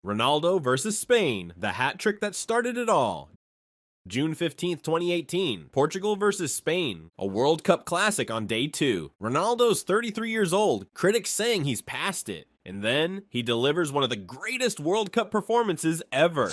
Ronaldo versus Spain, the hat trick that started it all. June 15th, 2018, Portugal versus Spain, a World Cup classic on day 2. Ronaldo's 33 years old, critics saying he's past it. And then, he delivers one of the greatest World Cup performances ever.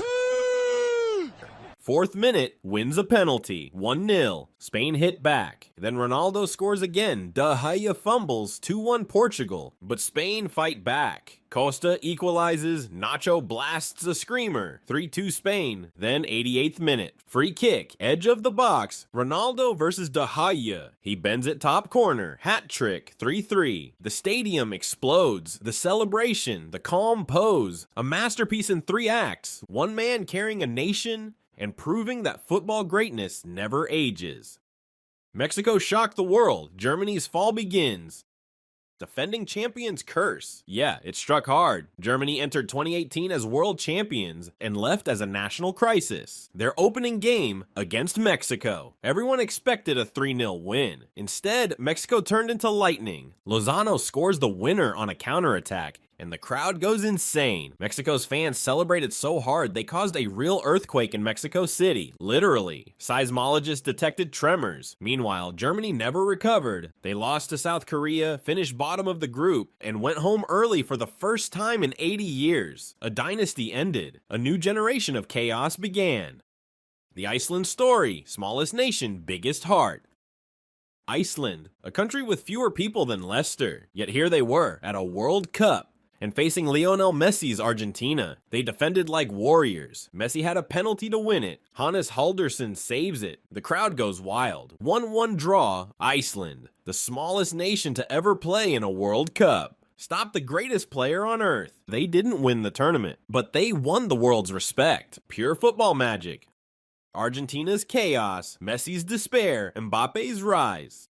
4th minute, wins a penalty, 1-0. Spain hit back. Then Ronaldo scores again. De Gea fumbles, 2-1 Portugal. But Spain fight back. Costa equalizes, Nacho blasts a screamer, 3-2 Spain. Then 88th minute, free kick, edge of the box, Ronaldo versus De Gea. He bends it top corner, hat trick, 3-3. The stadium explodes, the celebration, the calm pose, a masterpiece in 3 acts, one man carrying a nation and proving that football greatness never ages. Mexico shocked the world, Germany's fall begins. Defending champions curse. Yeah, it struck hard. Germany entered 2018 as world champions and left as a national crisis. Their opening game against Mexico. Everyone expected a 3-0 win. Instead, Mexico turned into lightning. Lozano scores the winner on a counterattack, and the crowd goes insane. Mexico's fans celebrated so hard they caused a real earthquake in Mexico City, literally. Seismologists detected tremors. Meanwhile, Germany never recovered. They lost to South Korea, finished bottom of the group, and went home early for the first time in 80 years. A dynasty ended. A new generation of chaos began. The Iceland story, smallest nation, biggest heart. Iceland, a country with fewer people than Leicester, yet here they were at a World Cup. And facing Lionel Messi's Argentina, they defended like warriors. Messi had a penalty to win it. Hannes Halderson saves it. The crowd goes wild. 1-1 draw, Iceland, the smallest nation to ever play in a World Cup. Stop the greatest player on earth. They didn't win the tournament, but they won the world's respect. Pure football magic. Argentina's chaos, Messi's despair, Mbappe's rise.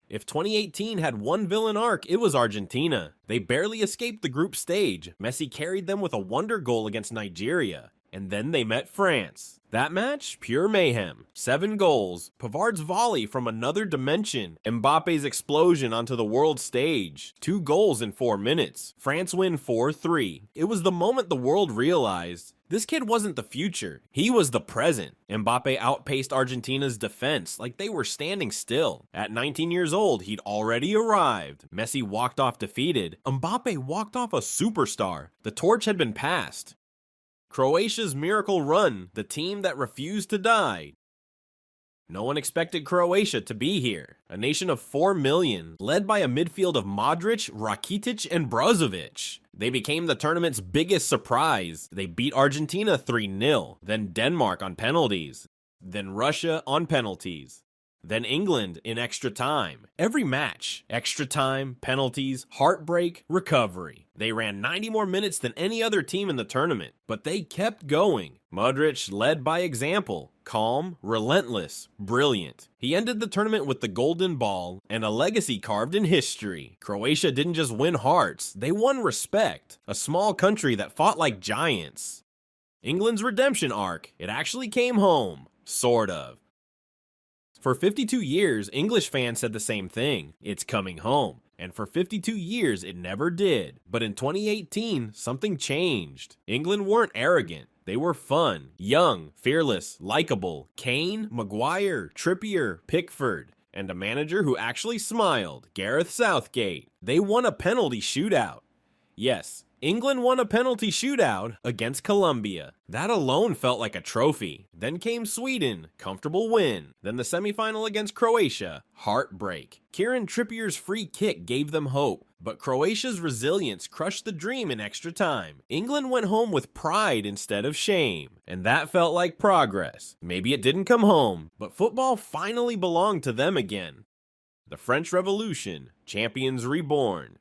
If 2018 had one villain arc, it was Argentina. They barely escaped the group stage. Messi carried them with a wonder goal against Nigeria. And then they met France. That match? Pure mayhem. 7 goals, Pavard's volley from another dimension, Mbappe's explosion onto the world stage. 2 goals in 4 minutes. France win 4-3. It was the moment the world realized this kid wasn't the future, he was the present. Mbappe outpaced Argentina's defense like they were standing still. At 19 years old, he'd already arrived. Messi walked off defeated. Mbappe walked off a superstar. The torch had been passed. Croatia's miracle run, the team that refused to die. No one expected Croatia to be here. A nation of 4 million, led by a midfield of Modric, Rakitic, and Brozovic. They became the tournament's biggest surprise. They beat Argentina 3-0, then Denmark on penalties, then Russia on penalties, then England in extra time. Every match, extra time, penalties, heartbreak, recovery. They ran 90 more minutes than any other team in the tournament, but they kept going. Modric led by example, calm, relentless, brilliant. He ended the tournament with the golden ball and a legacy carved in history. Croatia didn't just win hearts, they won respect. A small country that fought like giants. England's redemption arc, it actually came home. Sort of. For 52 years, English fans said the same thing, it's coming home. And for 52 years, it never did. But in 2018, something changed. England weren't arrogant. They were fun, young, fearless, likable. Kane, Maguire, Trippier, Pickford. And a manager who actually smiled, Gareth Southgate. They won a penalty shootout. Yes, England won a penalty shootout against Colombia. That alone felt like a trophy. Then came Sweden, comfortable win. Then the semifinal against Croatia, heartbreak. Kieran Trippier's free kick gave them hope, but Croatia's resilience crushed the dream in extra time. England went home with pride instead of shame, and that felt like progress. Maybe it didn't come home, but football finally belonged to them again. The French Revolution, champions reborn.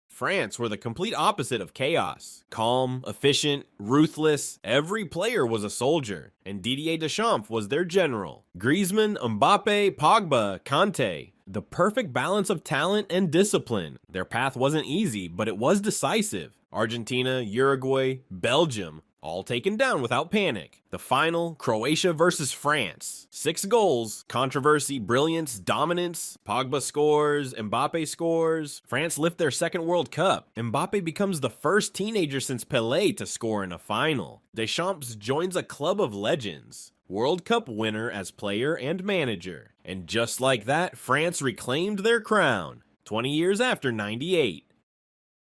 France were the complete opposite of chaos. Calm, efficient, ruthless, every player was a soldier, and Didier Deschamps was their general. Griezmann, Mbappe, Pogba, Kanté. The perfect balance of talent and discipline. Their path wasn't easy, but it was decisive. Argentina, Uruguay, Belgium, all taken down without panic. The final, Croatia versus France. 6 goals, controversy, brilliance, dominance. Pogba scores, Mbappe scores. France lift their second World Cup. Mbappe becomes the first teenager since Pelé to score in a final. Deschamps joins a club of legends. World Cup winner as player and manager. And just like that, France reclaimed their crown, 20 years after '98.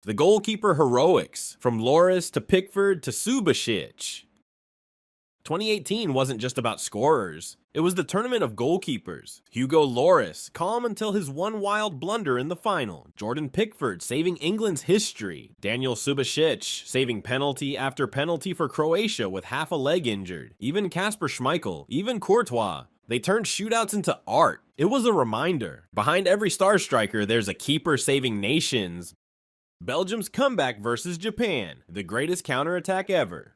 The goalkeeper heroics, from Loris to Pickford to Subasic. 2018 wasn't just about scorers. It was the tournament of goalkeepers. Hugo Lloris, calm until his one wild blunder in the final. Jordan Pickford saving England's history. Daniel Subasic saving penalty after penalty for Croatia with half a leg injured. Even Kasper Schmeichel, even Courtois. They turned shootouts into art. It was a reminder. Behind every star striker, there's a keeper saving nations. Belgium's comeback versus Japan, the greatest counterattack ever.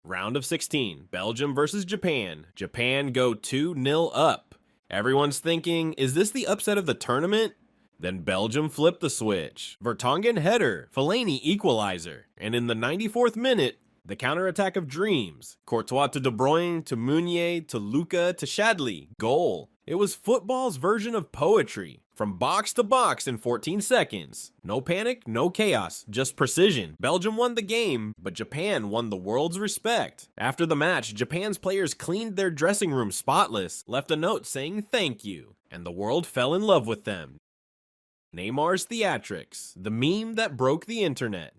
Round of 16, Belgium versus Japan. Japan go 2-0 up. Everyone's thinking, is this the upset of the tournament? Then Belgium flipped the switch. Vertonghen header, Fellaini equalizer. And in the 94th minute, the counterattack of dreams. Courtois to De Bruyne, to Meunier, to Luka, to Shadley. Goal. It was football's version of poetry. From box to box in 14 seconds. No panic, no chaos, just precision. Belgium won the game, but Japan won the world's respect. After the match, Japan's players cleaned their dressing room spotless, left a note saying thank you, and the world fell in love with them. Neymar's theatrics, the meme that broke the internet.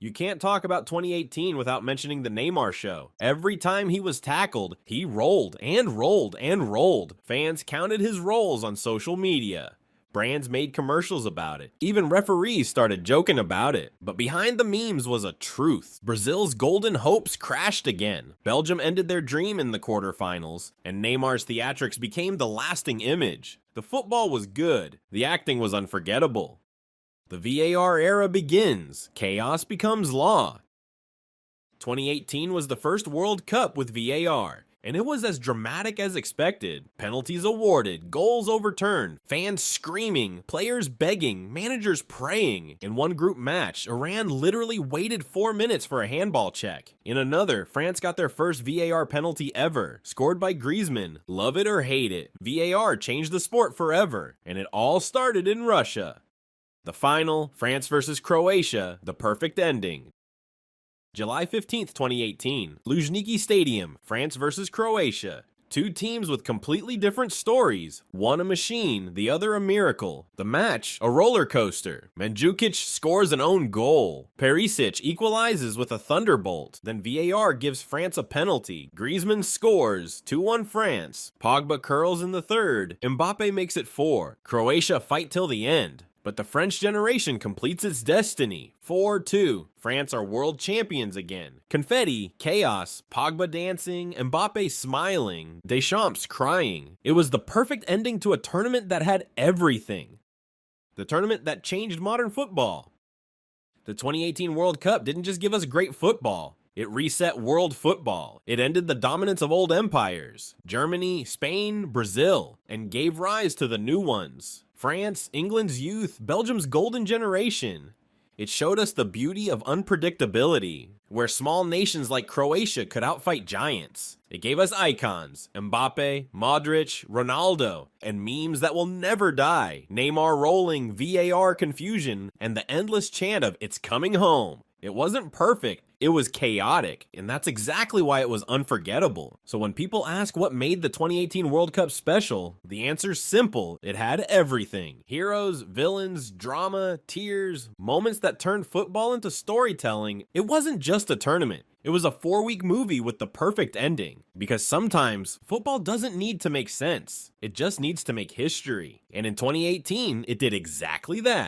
You can't talk about 2018 without mentioning the Neymar show. Every time he was tackled, he rolled and rolled and rolled. Fans counted his rolls on social media. Brands made commercials about it. Even referees started joking about it. But behind the memes was a truth. Brazil's golden hopes crashed again. Belgium ended their dream in the quarterfinals, and Neymar's theatrics became the lasting image. The football was good. The acting was unforgettable. The VAR era begins. Chaos becomes law. 2018 was the first World Cup with VAR, and it was as dramatic as expected. Penalties awarded, goals overturned, fans screaming, players begging, managers praying. In one group match, Iran literally waited 4 minutes for a handball check. In another, France got their first VAR penalty ever, scored by Griezmann. Love it or hate it, VAR changed the sport forever, and it all started in Russia. The final, France versus Croatia, the perfect ending. July 15th, 2018, Luzhniki Stadium, France versus Croatia. 2 teams with completely different stories. One a machine, the other a miracle. The match, a roller coaster. Mandzukic scores an own goal. Perisic equalizes with a thunderbolt. Then VAR gives France a penalty. Griezmann scores, 2-1 France. Pogba curls in the third. Mbappe makes it 4. Croatia fight till the end. But the French generation completes its destiny. 4-2. France are world champions again. Confetti, chaos, Pogba dancing, Mbappe smiling, Deschamps crying. It was the perfect ending to a tournament that had everything. The tournament that changed modern football. The 2018 World Cup didn't just give us great football. It reset world football. It ended the dominance of old empires, Germany, Spain, Brazil, and gave rise to the new ones. France, England's youth, Belgium's golden generation. It showed us the beauty of unpredictability, where small nations like Croatia could outfight giants. It gave us icons, Mbappe, Modric, Ronaldo, and memes that will never die. Neymar rolling, VAR confusion, and the endless chant of "It's coming home." It wasn't perfect, it was chaotic, and that's exactly why it was unforgettable. So when people ask what made the 2018 World Cup special, the answer's simple. It had everything. Heroes, villains, drama, tears, moments that turned football into storytelling. It wasn't just a tournament. It was a 4-week movie with the perfect ending. Because sometimes, football doesn't need to make sense. It just needs to make history. And in 2018, it did exactly that.